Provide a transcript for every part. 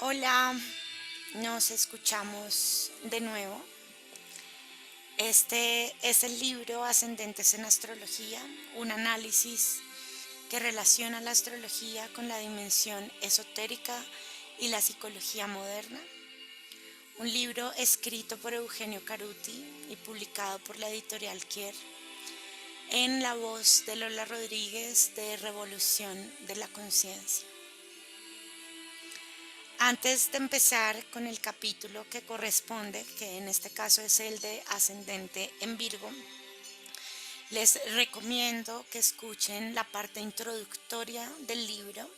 Hola, nos escuchamos de nuevo. Este es el libro Ascendentes en Astrología, un análisis que relaciona la astrología con la dimensión esotérica y la psicología moderna. Un libro escrito por Eugenio Caruti y publicado por la editorial Kier, en la voz de Lola Rodríguez de Revolución de la Conciencia. Antes de empezar con el capítulo que corresponde, que en este caso es el de ascendente en Virgo, les recomiendo que escuchen la parte introductoria del libro.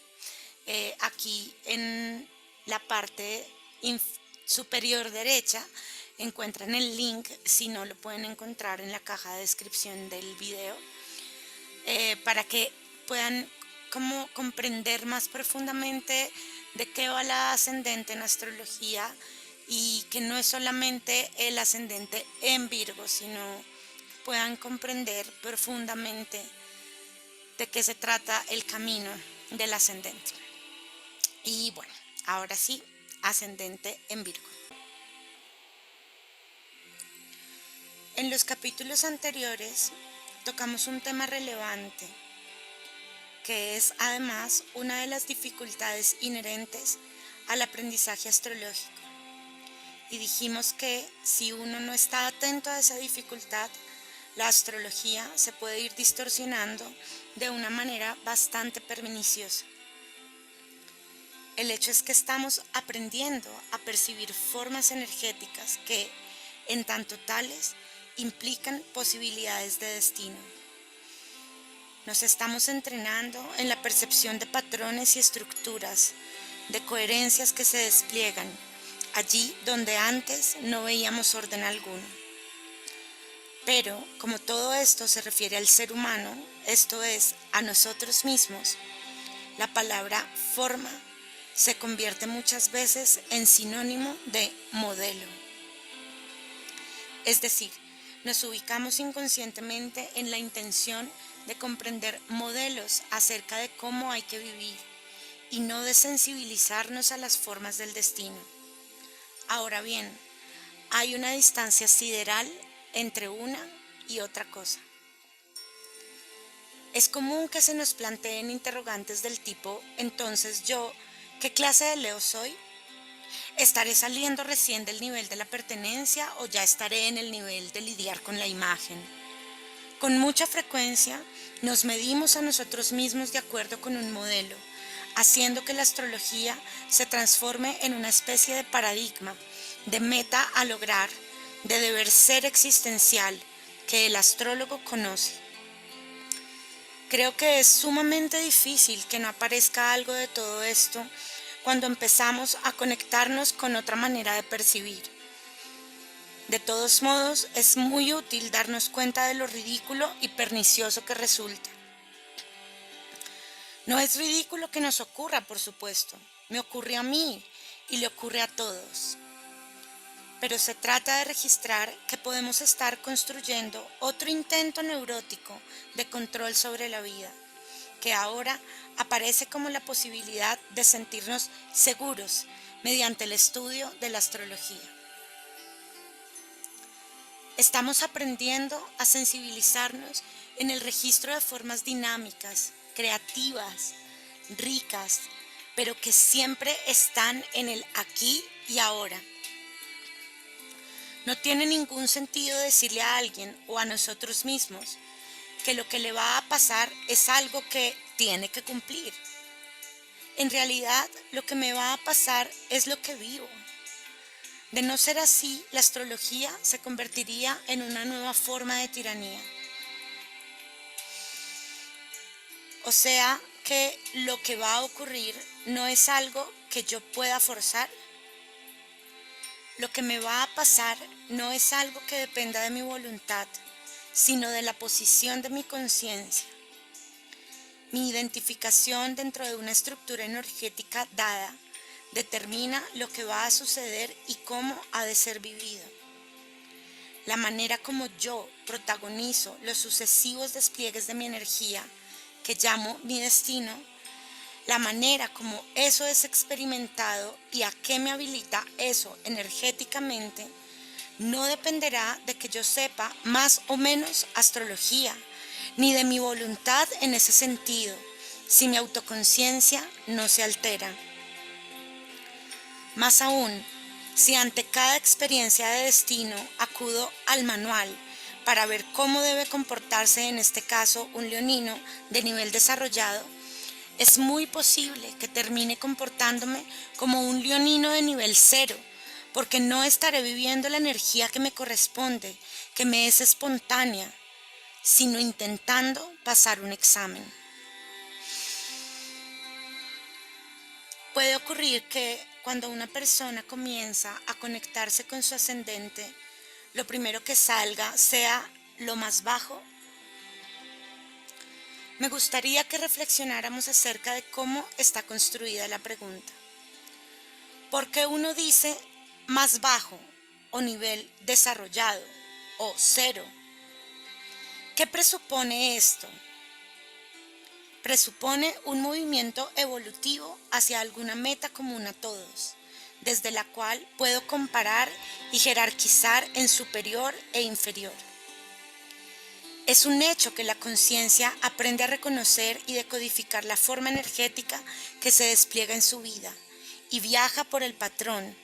Aquí en la parte superior derecha encuentran el link, si no lo pueden encontrar en la caja de descripción del video, para que puedan como comprender más profundamente de qué va la ascendente en astrología y que no es solamente el ascendente en Virgo, sino puedan comprender profundamente de qué se trata el camino del ascendente. Y bueno, ahora sí, ascendente en Virgo. En los capítulos anteriores tocamos un tema relevante que es además una de las dificultades inherentes al aprendizaje astrológico. Y dijimos que si uno no está atento a esa dificultad, la astrología se puede ir distorsionando de una manera bastante perniciosa. El hecho es que estamos aprendiendo a percibir formas energéticas que, en tanto tales, implican posibilidades de destino. Nos estamos entrenando en la percepción de patrones y estructuras, de coherencias que se despliegan allí donde antes no veíamos orden alguno. Pero como todo esto se refiere al ser humano, esto es, a nosotros mismos, la palabra forma se convierte muchas veces en sinónimo de modelo. Es decir, nos ubicamos inconscientemente en la intención de comprender modelos acerca de cómo hay que vivir y no de sensibilizarnos a las formas del destino. Ahora bien, hay una distancia sideral entre una y otra cosa. Es común que se nos planteen interrogantes del tipo, entonces yo, ¿qué clase de Leo soy? ¿Estaré saliendo recién del nivel de la pertenencia o ya estaré en el nivel de lidiar con la imagen? Con mucha frecuencia nos medimos a nosotros mismos de acuerdo con un modelo, haciendo que la astrología se transforme en una especie de paradigma, de meta a lograr, de deber ser existencial que el astrólogo conoce. Creo que es sumamente difícil que no aparezca algo de todo esto cuando empezamos a conectarnos con otra manera de percibir. De todos modos, es muy útil darnos cuenta de lo ridículo y pernicioso que resulta. No es ridículo que nos ocurra, por supuesto. Me ocurre a mí y le ocurre a todos. Pero se trata de registrar que podemos estar construyendo otro intento neurótico de control sobre la vida, que ahora aparece como la posibilidad de sentirnos seguros mediante el estudio de la astrología. Estamos aprendiendo a sensibilizarnos en el registro de formas dinámicas, creativas, ricas, pero que siempre están en el aquí y ahora. No tiene ningún sentido decirle a alguien o a nosotros mismos que lo que le va a pasar es algo que tiene que cumplir. En realidad, lo que me va a pasar es lo que vivo. De no ser así, la astrología se convertiría en una nueva forma de tiranía. O sea que lo que va a ocurrir no es algo que yo pueda forzar. Lo que me va a pasar no es algo que dependa de mi voluntad, sino de la posición de mi conciencia. Mi identificación dentro de una estructura energética dada determina lo que va a suceder y cómo ha de ser vivido. La manera como yo protagonizo los sucesivos despliegues de mi energía, que llamo mi destino, La manera como eso es experimentado y a qué me habilita eso energéticamente no dependerá de que yo sepa más o menos astrología, ni de mi voluntad en ese sentido, si mi autoconciencia no se altera. Más aún, si ante cada experiencia de destino acudo al manual para ver cómo debe comportarse en este caso un leonino de nivel desarrollado, es muy posible que termine comportándome como un leonino de nivel cero, porque no estaré viviendo la energía que me corresponde, que me es espontánea, sino intentando pasar un examen. Puede ocurrir que cuando una persona comienza a conectarse con su ascendente, lo primero que salga sea lo más bajo. Me gustaría que reflexionáramos acerca de cómo está construida la pregunta. ¿Por qué uno dice más bajo o nivel desarrollado o cero? ¿Qué presupone esto? Presupone un movimiento evolutivo hacia alguna meta común a todos, desde la cual puedo comparar y jerarquizar en superior e inferior. Es un hecho que la conciencia aprende a reconocer y decodificar la forma energética que se despliega en su vida y viaja por el patrón,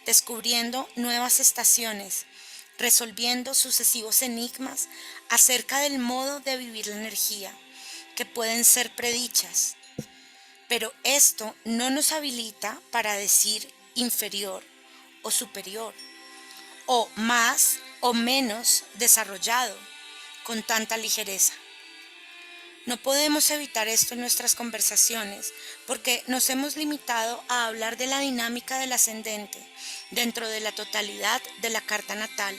descubriendo nuevas estaciones, resolviendo sucesivos enigmas acerca del modo de vivir la energía, que pueden ser predichas. Pero esto no nos habilita para decir inferior o superior, o más o menos desarrollado, con tanta ligereza. No podemos evitar esto en nuestras conversaciones porque nos hemos limitado a hablar de la dinámica del ascendente dentro de la totalidad de la carta natal,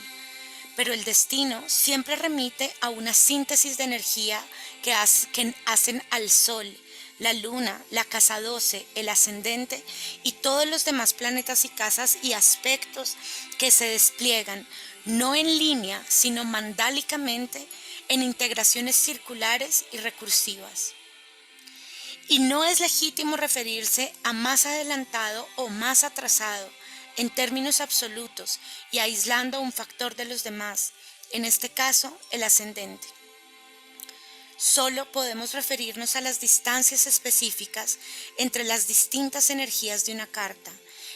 pero el destino siempre remite a una síntesis de energía que hacen al Sol, la Luna, la casa 12, el ascendente y todos los demás planetas y casas y aspectos que se despliegan no en línea, sino mandálicamente en integraciones circulares y recursivas. Y no es legítimo referirse a más adelantado o más atrasado en términos absolutos y aislando un factor de los demás, en este caso el ascendente. Solo podemos referirnos a las distancias específicas entre las distintas energías de una carta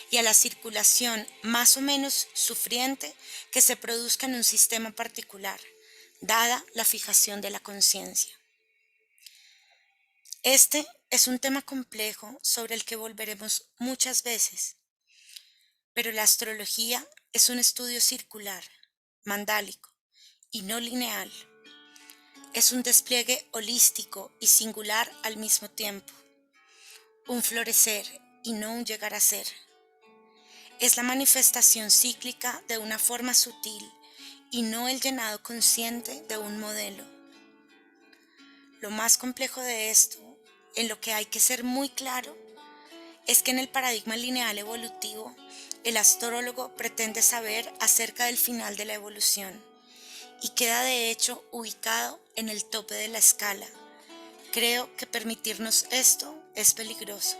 y a la circulación más o menos sufriente que se produzca en un sistema particular, dada la fijación de la conciencia. Este es un tema complejo sobre el que volveremos muchas veces, pero la astrología es un estudio circular, mandálico y no lineal. Es un despliegue holístico y singular al mismo tiempo, un florecer y no un llegar a ser. Es la manifestación cíclica de una forma sutil y no el llenado consciente de un modelo. Lo más complejo de esto, en lo que hay que ser muy claro, es que en el paradigma lineal evolutivo, el astrólogo pretende saber acerca del final de la evolución y queda de hecho ubicado en el tope de la escala. Creo que permitirnos esto es peligroso.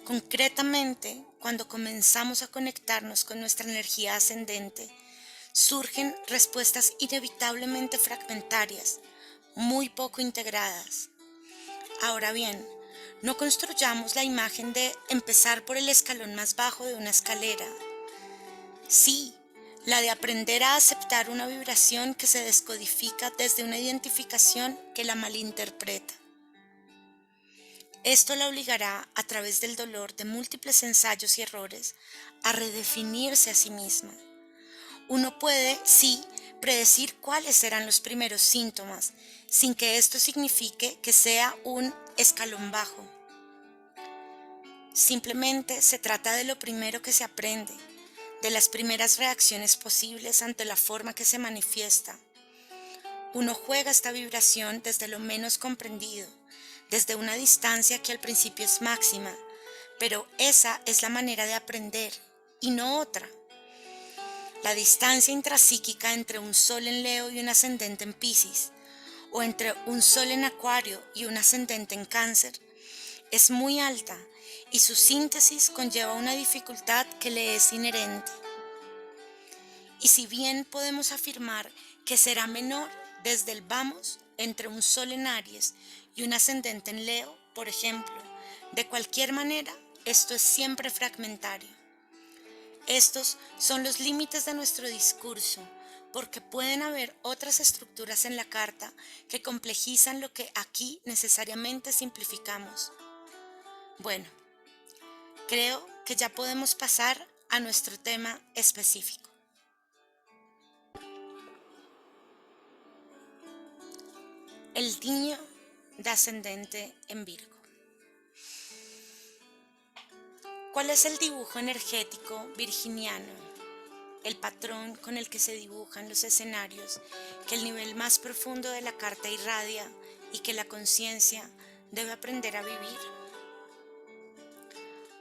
Concretamente, cuando comenzamos a conectarnos con nuestra energía ascendente, surgen respuestas inevitablemente fragmentarias, muy poco integradas. Ahora bien, no construyamos la imagen de empezar por el escalón más bajo de una escalera. Sí, la de aprender a aceptar una vibración que se descodifica desde una identificación que la malinterpreta. Esto la obligará, a través del dolor de múltiples ensayos y errores, a redefinirse a sí misma. Uno puede, sí, predecir cuáles serán los primeros síntomas, sin que esto signifique que sea un escalón bajo. Simplemente se trata de lo primero que se aprende, de las primeras reacciones posibles ante la forma que se manifiesta. Uno juega esta vibración desde lo menos comprendido, desde una distancia que al principio es máxima, pero esa es la manera de aprender y no otra. La distancia intrapsíquica entre un sol en Leo y un ascendente en Piscis, o entre un sol en Acuario y un ascendente en Cáncer, es muy alta y su síntesis conlleva una dificultad que le es inherente. Y si bien podemos afirmar que será menor desde el vamos entre un sol en Aries y un ascendente en Leo, por ejemplo, de cualquier manera, esto es siempre fragmentario. Estos son los límites de nuestro discurso, porque pueden haber otras estructuras en la carta que complejizan lo que aquí necesariamente simplificamos. Bueno, creo que ya podemos pasar a nuestro tema específico. El niño de ascendente en Virgo. ¿Cuál es el dibujo energético virginiano? El patrón con el que se dibujan los escenarios que el nivel más profundo de la carta irradia y que la conciencia debe aprender a vivir.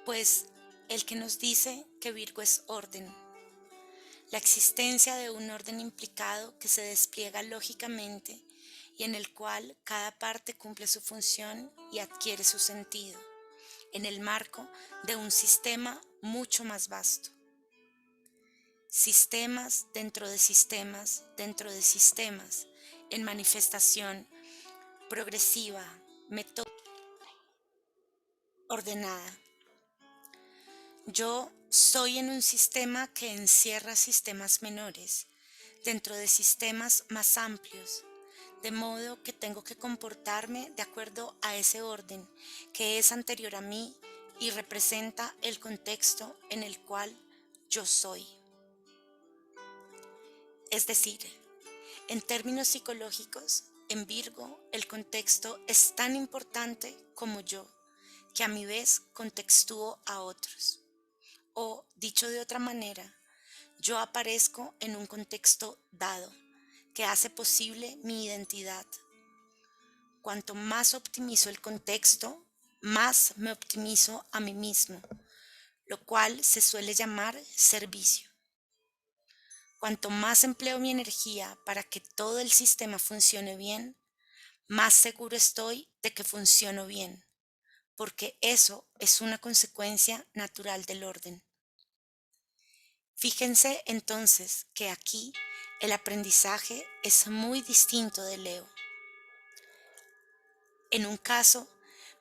Pues el que nos dice que Virgo es orden, la existencia de un orden implicado que se despliega lógicamente y en el cual cada parte cumple su función y adquiere su sentido, en el marco de un sistema mucho más vasto. Sistemas dentro de sistemas, en manifestación progresiva, metódica, ordenada. Yo soy en un sistema que encierra sistemas menores, dentro de sistemas más amplios, de modo que tengo que comportarme de acuerdo a ese orden que es anterior a mí y representa el contexto en el cual yo soy. Es decir, en términos psicológicos, en Virgo el contexto es tan importante como yo, que a mi vez contextúo a otros. O, dicho de otra manera, yo aparezco en un contexto dado, que hace posible mi identidad. Cuanto más optimizo el contexto, más me optimizo a mí mismo, lo cual se suele llamar servicio. Cuanto más empleo mi energía para que todo el sistema funcione bien, más seguro estoy de que funciono bien, porque eso es una consecuencia natural del orden. Fíjense entonces que aquí el aprendizaje es muy distinto de Leo. En un caso,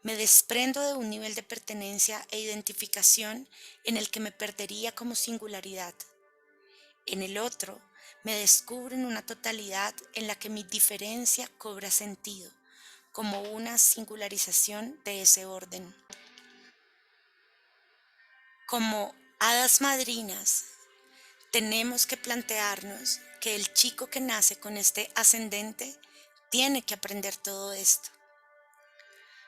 me desprendo de un nivel de pertenencia e identificación en el que me perdería como singularidad. En el otro, me descubro en una totalidad en la que mi diferencia cobra sentido, como una singularización de ese orden. Como hadas madrinas, tenemos que plantearnos que el chico que nace con este ascendente tiene que aprender todo esto.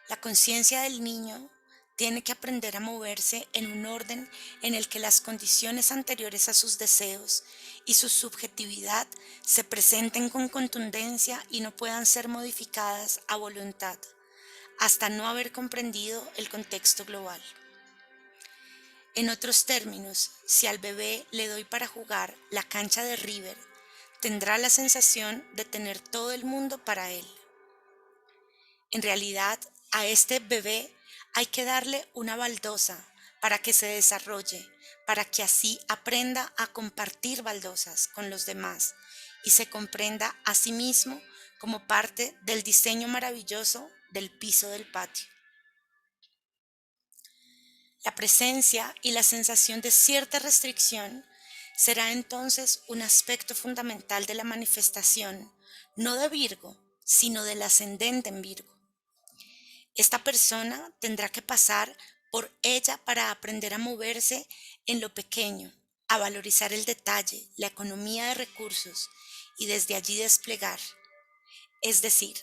La conciencia del niño tiene que aprender a moverse en un orden en el que las condiciones anteriores a sus deseos y su subjetividad se presenten con contundencia y no puedan ser modificadas a voluntad, hasta no haber comprendido el contexto global. En otros términos, si al bebé le doy para jugar la cancha de River, tendrá la sensación de tener todo el mundo para él. En realidad, a este bebé hay que darle una baldosa para que se desarrolle, para que así aprenda a compartir baldosas con los demás y se comprenda a sí mismo como parte del diseño maravilloso del piso del patio. La presencia y la sensación de cierta restricción será entonces un aspecto fundamental de la manifestación, no de Virgo, sino del ascendente en Virgo. Esta persona tendrá que pasar por ella para aprender a moverse en lo pequeño, a valorizar el detalle, la economía de recursos y desde allí desplegar, es decir,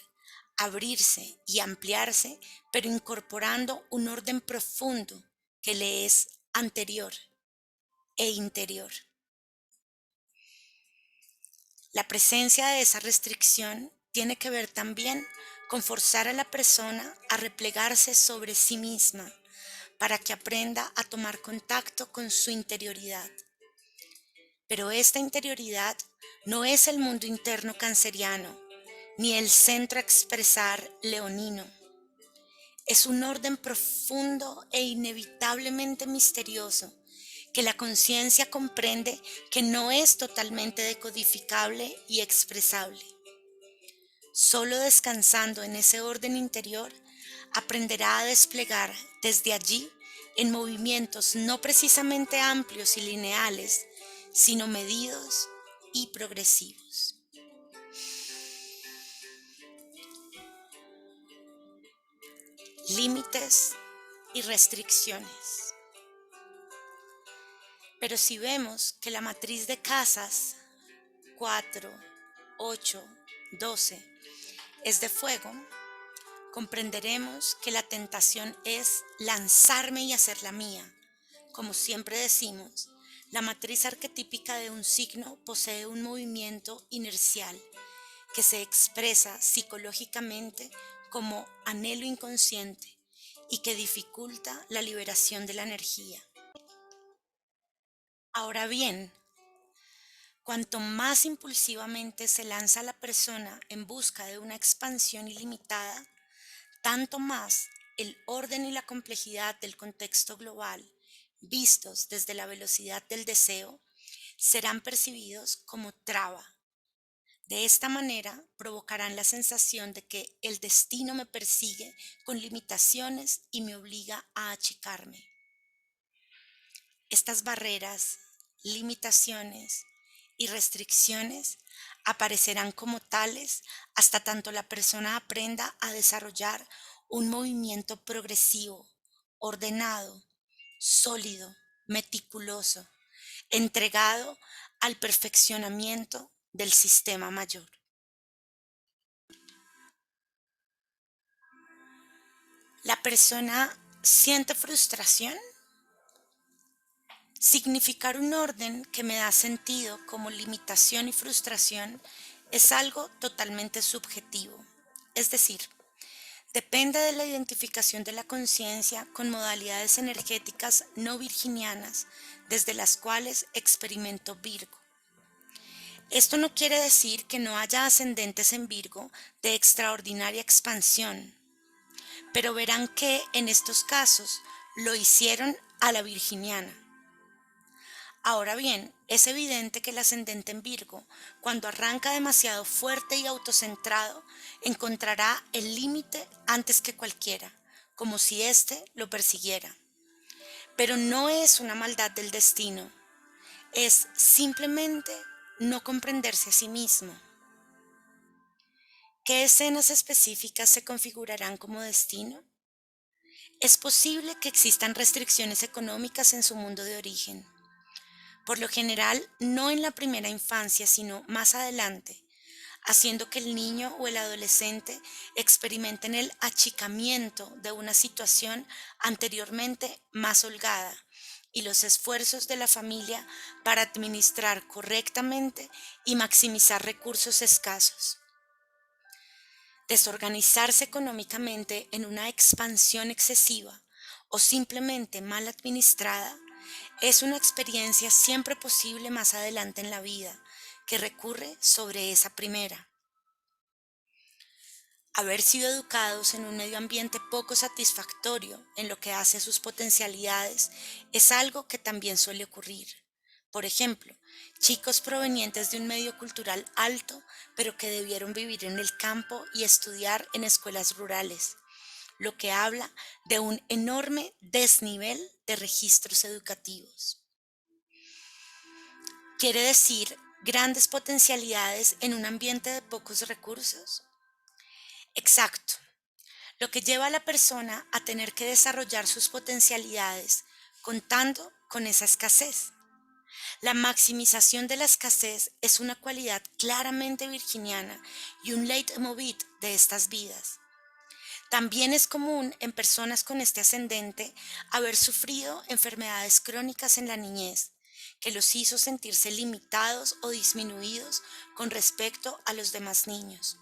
abrirse y ampliarse, pero incorporando un orden profundo que le es anterior e interior. La presencia de esa restricción tiene que ver también con forzar a la persona a replegarse sobre sí misma para que aprenda a tomar contacto con su interioridad. Pero esta interioridad no es el mundo interno canceriano, ni el centro a expresar leonino. Es un orden profundo e inevitablemente misterioso que la conciencia comprende que no es totalmente decodificable y expresable. Solo descansando en ese orden interior, aprenderá a desplegar desde allí en movimientos no precisamente amplios y lineales, sino medidos y progresivos. Límites y restricciones. Pero si vemos que la matriz de casas 4, 8, 12 es de fuego, comprenderemos que la tentación es lanzarme y hacerla mía. Como siempre decimos, la matriz arquetípica de un signo posee un movimiento inercial que se expresa psicológicamente como anhelo inconsciente y que dificulta la liberación de la energía. Ahora bien, cuanto más impulsivamente se lanza la persona en busca de una expansión ilimitada, tanto más el orden y la complejidad del contexto global, vistos desde la velocidad del deseo, serán percibidos como traba. De esta manera provocarán la sensación de que el destino me persigue con limitaciones y me obliga a achicarme. Estas barreras, limitaciones y restricciones aparecerán como tales hasta tanto la persona aprenda a desarrollar un movimiento progresivo, ordenado, sólido, meticuloso, entregado al perfeccionamiento del sistema mayor. La persona siente frustración. Significar un orden que me da sentido como limitación y frustración es algo totalmente subjetivo. Es decir, depende de la identificación de la conciencia con modalidades energéticas no virginianas desde las cuales experimento Virgo. Esto no quiere decir que no haya ascendentes en Virgo de extraordinaria expansión, pero verán que en estos casos lo hicieron a la virginiana. Ahora bien, es evidente que el ascendente en Virgo, cuando arranca demasiado fuerte y autocentrado, encontrará el límite antes que cualquiera, como si éste lo persiguiera. Pero no es una maldad del destino, es simplemente no comprenderse a sí mismo. ¿Qué escenas específicas se configurarán como destino? Es posible que existan restricciones económicas en su mundo de origen. Por lo general, no en la primera infancia, sino más adelante, haciendo que el niño o el adolescente experimenten el achicamiento de una situación anteriormente más holgada y los esfuerzos de la familia para administrar correctamente y maximizar recursos escasos. Desorganizarse económicamente en una expansión excesiva o simplemente mal administrada es una experiencia siempre posible más adelante en la vida que recurre sobre esa primera. Haber sido educados en un medio ambiente poco satisfactorio en lo que hace a sus potencialidades es algo que también suele ocurrir. Por ejemplo, chicos provenientes de un medio cultural alto, pero que debieron vivir en el campo y estudiar en escuelas rurales, lo que habla de un enorme desnivel de registros educativos. Quiere decir grandes potencialidades en un ambiente de pocos recursos. Exacto, lo que lleva a la persona a tener que desarrollar sus potencialidades contando con esa escasez. La maximización de la escasez es una cualidad claramente virginiana y un leitmotiv de estas vidas. También es común en personas con este ascendente haber sufrido enfermedades crónicas en la niñez, que los hizo sentirse limitados o disminuidos con respecto a los demás niños.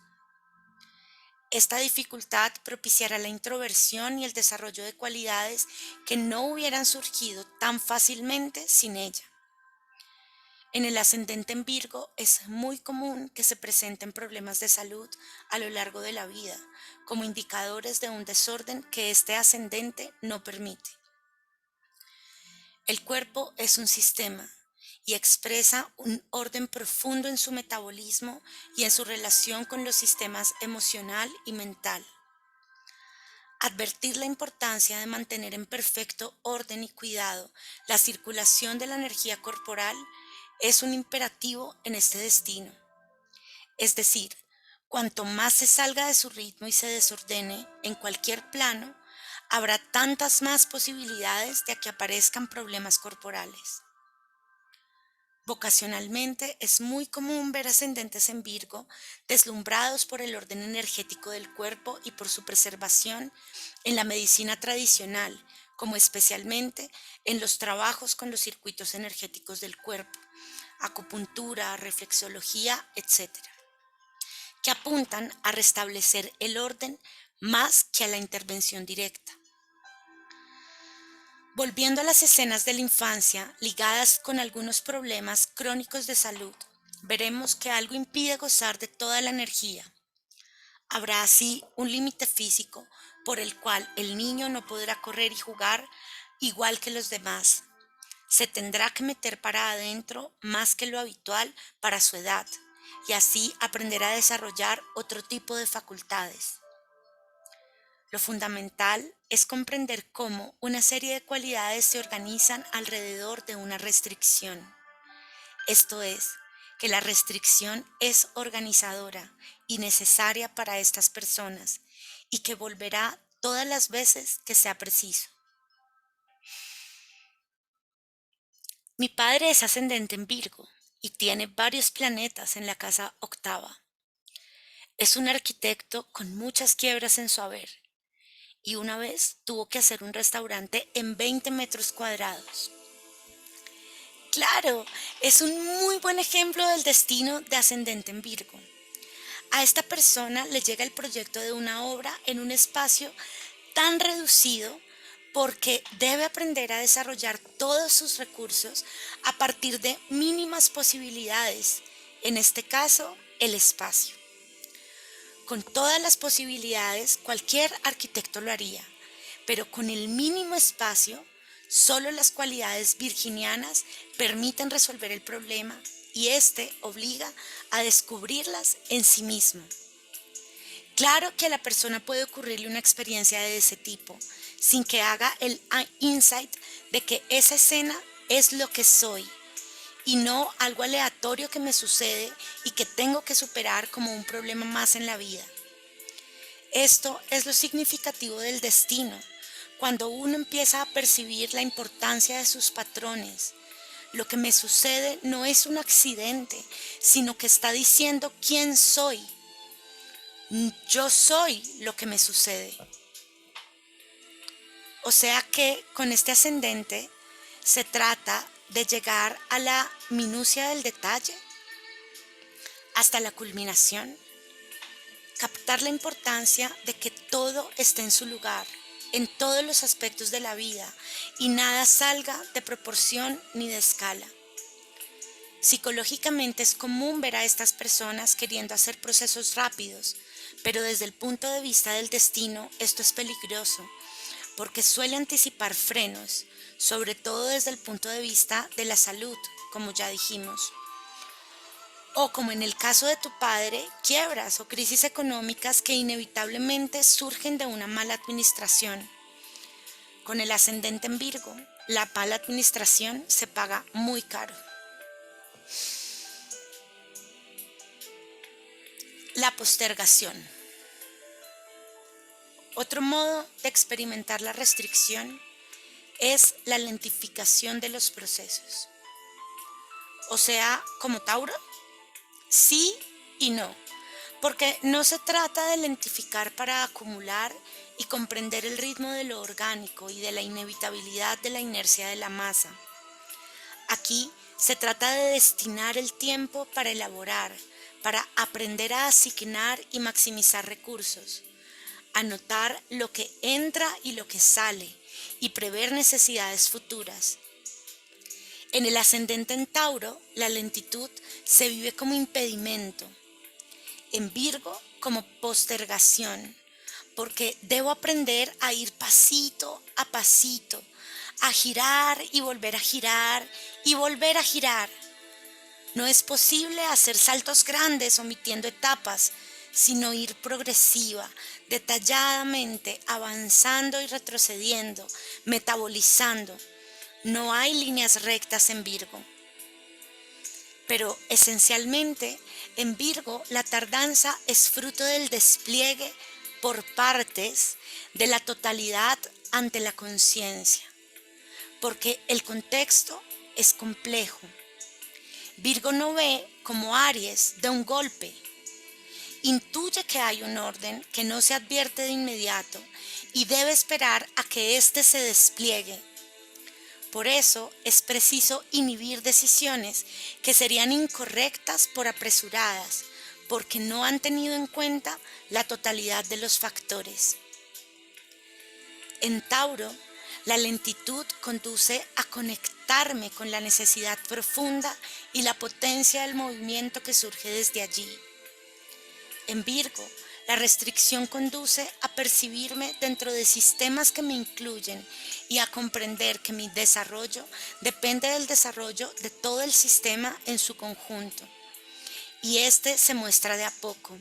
Esta dificultad propiciará la introversión y el desarrollo de cualidades que no hubieran surgido tan fácilmente sin ella. En el ascendente en Virgo es muy común que se presenten problemas de salud a lo largo de la vida, como indicadores de un desorden que este ascendente no permite. El cuerpo es un sistema y expresa un orden profundo en su metabolismo y en su relación con los sistemas emocional y mental. Advertir la importancia de mantener en perfecto orden y cuidado la circulación de la energía corporal es un imperativo en este destino. Es decir, cuanto más se salga de su ritmo y se desordene en cualquier plano, habrá tantas más posibilidades de que aparezcan problemas corporales. Vocacionalmente es muy común ver ascendentes en Virgo deslumbrados por el orden energético del cuerpo y por su preservación en la medicina tradicional, como especialmente en los trabajos con los circuitos energéticos del cuerpo, acupuntura, reflexología, etc., que apuntan a restablecer el orden más que a la intervención directa. Volviendo a las escenas de la infancia ligadas con algunos problemas crónicos de salud, veremos que algo impide gozar de toda la energía. Habrá así un límite físico por el cual el niño no podrá correr y jugar igual que los demás. Se tendrá que meter para adentro más que lo habitual para su edad y así aprenderá a desarrollar otro tipo de facultades. Lo fundamental es comprender cómo una serie de cualidades se organizan alrededor de una restricción. Esto es, que la restricción es organizadora y necesaria para estas personas y que volverá todas las veces que sea preciso. Mi padre es ascendente en Virgo y tiene varios planetas en la casa octava. Es un arquitecto con muchas quiebras en su haber y una vez tuvo que hacer un restaurante en 20 metros cuadrados. Claro, es un muy buen ejemplo del destino de ascendente en Virgo. A esta persona le llega el proyecto de una obra en un espacio tan reducido porque debe aprender a desarrollar todos sus recursos a partir de mínimas posibilidades, en este caso, el espacio. Con todas las posibilidades, cualquier arquitecto lo haría, pero con el mínimo espacio, solo las cualidades virginianas permiten resolver el problema y este obliga a descubrirlas en sí mismo. Claro que a la persona puede ocurrirle una experiencia de ese tipo, sin que haga el insight de que esa escena es lo que soy y no algo aleatorio que me sucede y que tengo que superar como un problema más en la vida. Esto es lo significativo del destino, cuando uno empieza a percibir la importancia de sus patrones. Lo que me sucede no es un accidente, sino que está diciendo quién soy. Yo soy lo que me sucede. O sea que con este ascendente se trata de llegar a la minucia del detalle, hasta la culminación, captar la importancia de que todo esté en su lugar, en todos los aspectos de la vida, y nada salga de proporción ni de escala. Psicológicamente es común ver a estas personas queriendo hacer procesos rápidos, pero desde el punto de vista del destino esto es peligroso, porque suele anticipar frenos, sobre todo desde el punto de vista de la salud, como ya dijimos. O como en el caso de tu padre, quiebras o crisis económicas que inevitablemente surgen de una mala administración. Con el ascendente en Virgo, la mala administración se paga muy caro. La postergación. Otro modo de experimentar la restricción es la lentificación de los procesos. O sea, como Tauro, sí y no, porque no se trata de lentificar para acumular y comprender el ritmo de lo orgánico y de la inevitabilidad de la inercia de la masa. Aquí se trata de destinar el tiempo para elaborar, para aprender a asignar y maximizar recursos, anotar lo que entra y lo que sale y prever necesidades futuras. En el ascendente en Tauro, la lentitud se vive como impedimento. En Virgo, como postergación, porque debo aprender a ir pasito a pasito, a girar y volver a girar y volver a girar. No es posible hacer saltos grandes omitiendo etapas, sino ir progresiva, detalladamente, avanzando y retrocediendo, metabolizando. No hay líneas rectas en Virgo. Pero esencialmente, en Virgo, la tardanza es fruto del despliegue por partes de la totalidad ante la conciencia, porque el contexto es complejo. Virgo no ve, como Aries, de un golpe. Intuye que hay un orden que no se advierte de inmediato y debe esperar a que éste se despliegue. Por eso es preciso inhibir decisiones que serían incorrectas por apresuradas, porque no han tenido en cuenta la totalidad de los factores. En Tauro, la lentitud conduce a conectarme con la necesidad profunda y la potencia del movimiento que surge desde allí. En Virgo, la restricción conduce a percibirme dentro de sistemas que me incluyen y a comprender que mi desarrollo depende del desarrollo de todo el sistema en su conjunto. Y este se muestra de a poco.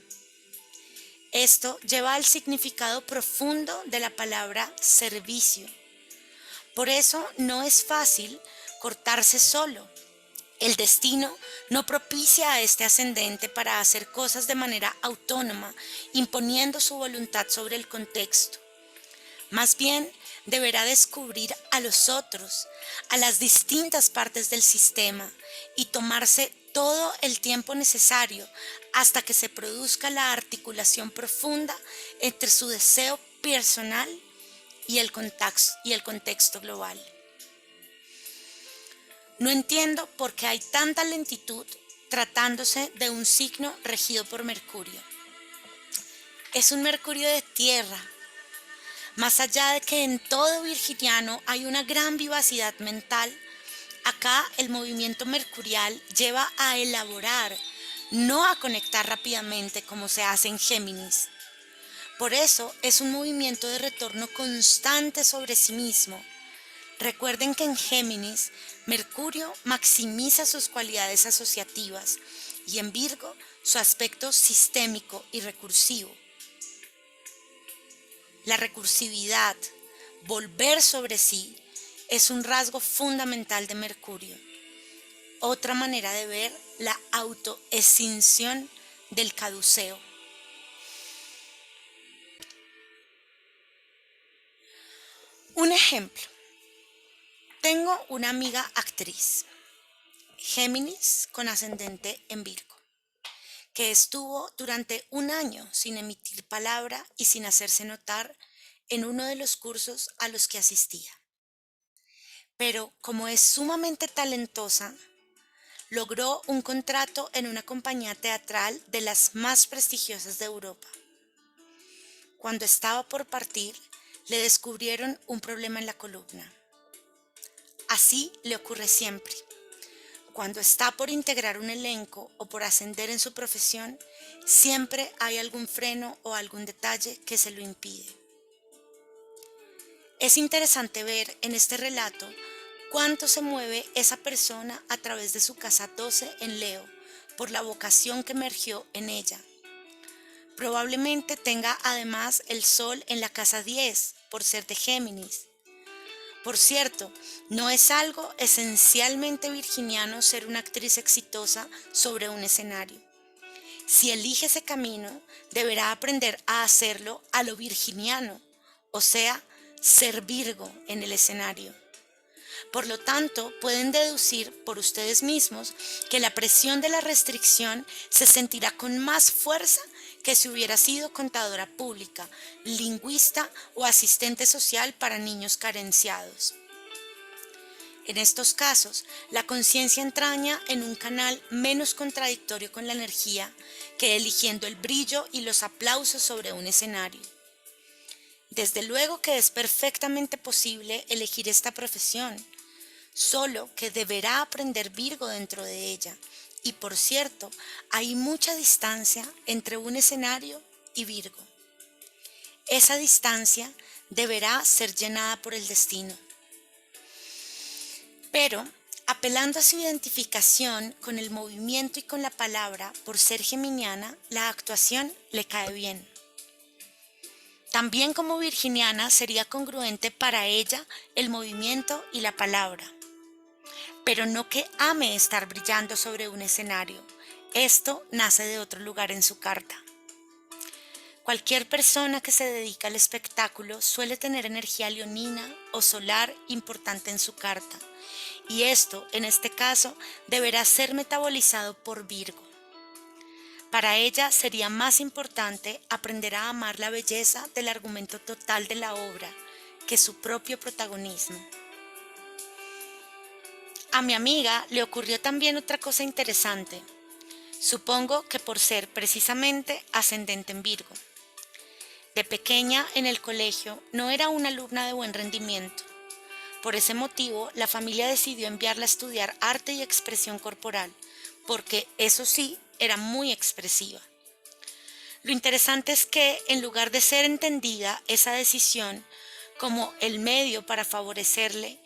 Esto lleva al significado profundo de la palabra servicio. Por eso no es fácil cortarse solo. El destino no propicia a este ascendente para hacer cosas de manera autónoma, imponiendo su voluntad sobre el contexto. Más bien, deberá descubrir a los otros, a las distintas partes del sistema y tomarse todo el tiempo necesario hasta que se produzca la articulación profunda entre su deseo personal y el contexto global. No entiendo por qué hay tanta lentitud tratándose de un signo regido por Mercurio. Es un Mercurio de tierra. Más allá de que en todo virginiano hay una gran vivacidad mental, acá el movimiento mercurial lleva a elaborar, no a conectar rápidamente como se hace en Géminis. Por eso es un movimiento de retorno constante sobre sí mismo. Recuerden que en Géminis, Mercurio maximiza sus cualidades asociativas y en Virgo su aspecto sistémico y recursivo. La recursividad, volver sobre sí, es un rasgo fundamental de Mercurio. Otra manera de ver la autoextinción del caduceo. Un ejemplo. Tengo una amiga actriz, Géminis con ascendente en Virgo, que estuvo durante un año sin emitir palabra y sin hacerse notar en uno de los cursos a los que asistía. Pero como es sumamente talentosa, logró un contrato en una compañía teatral de las más prestigiosas de Europa. Cuando estaba por partir, le descubrieron un problema en la columna. Así le ocurre siempre. Cuando está por integrar un elenco o por ascender en su profesión, siempre hay algún freno o algún detalle que se lo impide. Es interesante ver en este relato cuánto se mueve esa persona a través de su casa 12 en Leo, por la vocación que emergió en ella. Probablemente tenga además el Sol en la casa 10, por ser de Géminis. Por cierto, no es algo esencialmente virginiano ser una actriz exitosa sobre un escenario. Si elige ese camino, deberá aprender a hacerlo a lo virginiano, o sea, ser Virgo en el escenario. Por lo tanto, pueden deducir por ustedes mismos que la presión de la restricción se sentirá con más fuerza que si hubiera sido contadora pública, lingüista o asistente social para niños carenciados. En estos casos, la conciencia entraña en un canal menos contradictorio con la energía que eligiendo el brillo y los aplausos sobre un escenario. Desde luego que es perfectamente posible elegir esta profesión. solo que deberá aprender Virgo dentro de ella. Y por cierto, hay mucha distancia entre un escenario y Virgo. Esa distancia deberá ser llenada por el destino. Pero, apelando a su identificación con el movimiento y con la palabra, por ser geminiana, la actuación le cae bien. También como virginiana sería congruente para ella el movimiento y la palabra, pero no que ame estar brillando sobre un escenario. Esto nace de otro lugar en su carta. Cualquier persona que se dedica al espectáculo suele tener energía leonina o solar importante en su carta, y esto, en este caso, deberá ser metabolizado por Virgo. Para ella sería más importante aprender a amar la belleza del argumento total de la obra que su propio protagonismo. A mi amiga le ocurrió también otra cosa interesante. Supongo que por ser precisamente ascendente en Virgo. De pequeña, en el colegio, no era una alumna de buen rendimiento. Por ese motivo, la familia decidió enviarla a estudiar arte y expresión corporal, porque, eso sí, era muy expresiva. Lo interesante es que, en lugar de ser entendida esa decisión como el medio para favorecerle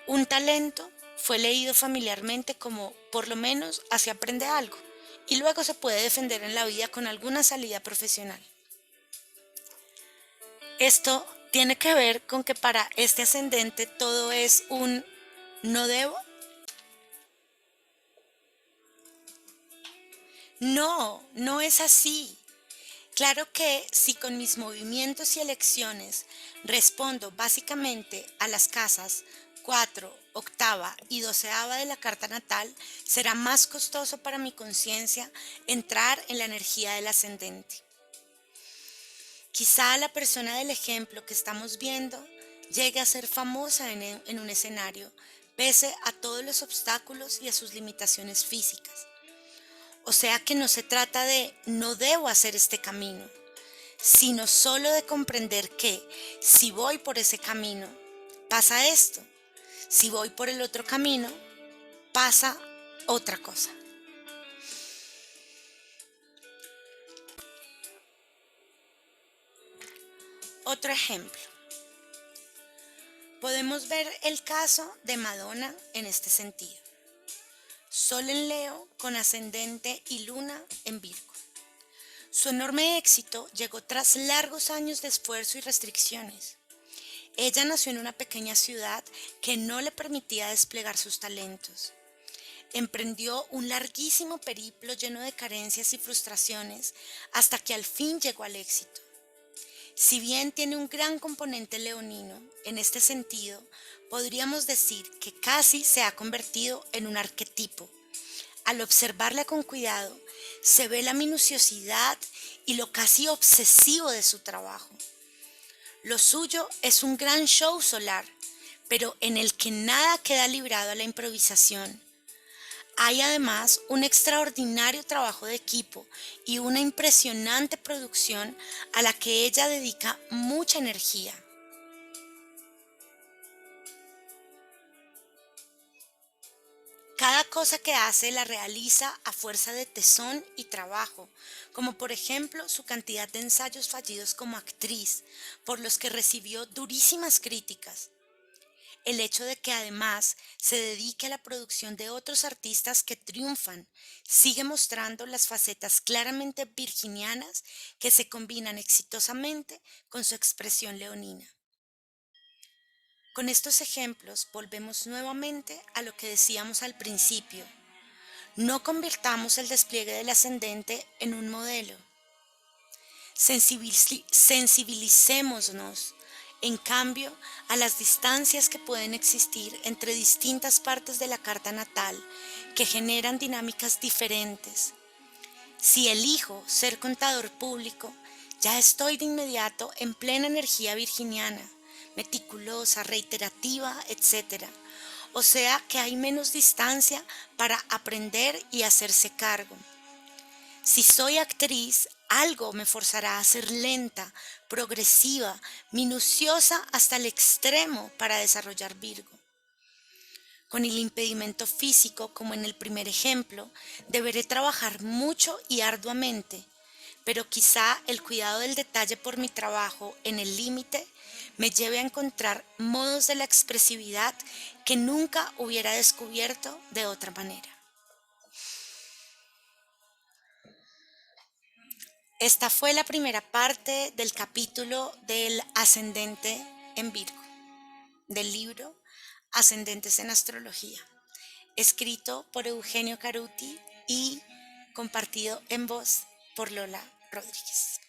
un talento, fue leído familiarmente como, por lo menos, así aprende algo, y luego se puede defender en la vida con alguna salida profesional. Esto tiene que ver con que para este ascendente todo es un no debo. No, no es así. Claro que si con mis movimientos y elecciones respondo básicamente a las casas 4, octava y doceava de la carta natal, será más costoso para mi conciencia entrar en la energía del ascendente. Quizá la persona del ejemplo que estamos viendo llegue a ser famosa en un escenario, pese a todos los obstáculos y a sus limitaciones físicas. O sea que no se trata de no debo hacer este camino, sino solo de comprender que si voy por ese camino, pasa esto. Si voy por el otro camino, pasa otra cosa. Otro ejemplo. Podemos ver el caso de Madonna en este sentido. Sol en Leo con ascendente y luna en Virgo. Su enorme éxito llegó tras largos años de esfuerzo y restricciones. Ella nació en una pequeña ciudad que no le permitía desplegar sus talentos. Emprendió un larguísimo periplo lleno de carencias y frustraciones hasta que al fin llegó al éxito. Si bien tiene un gran componente leonino, en este sentido, podríamos decir que casi se ha convertido en un arquetipo. Al observarla con cuidado, se ve la minuciosidad y lo casi obsesivo de su trabajo. Lo suyo es un gran show solar, pero en el que nada queda librado a la improvisación. Hay además un extraordinario trabajo de equipo y una impresionante producción a la que ella dedica mucha energía. Cada cosa que hace la realiza a fuerza de tesón y trabajo, como por ejemplo su cantidad de ensayos fallidos como actriz, por los que recibió durísimas críticas. El hecho de que además se dedique a la producción de otros artistas que triunfan sigue mostrando las facetas claramente virginianas que se combinan exitosamente con su expresión leonina. Con estos ejemplos volvemos nuevamente a lo que decíamos al principio. No convirtamos el despliegue del ascendente en un modelo. Sensibilicémonos, en cambio, a las distancias que pueden existir entre distintas partes de la carta natal que generan dinámicas diferentes. Si elijo ser contador público, ya estoy de inmediato en plena energía virginiana, meticulosa, reiterativa, etc. O sea que hay menos distancia para aprender y hacerse cargo. Si soy actriz, algo me forzará a ser lenta, progresiva, minuciosa hasta el extremo para desarrollar Virgo. Con el impedimento físico, como en el primer ejemplo, deberé trabajar mucho y arduamente, pero quizá el cuidado del detalle por mi trabajo en el límite me lleve a encontrar modos de la expresividad que nunca hubiera descubierto de otra manera. Esta fue la primera parte del capítulo del ascendente en Virgo, del libro Ascendentes en Astrología, escrito por Eugenio Caruti y compartido en voz por Lola Rodríguez.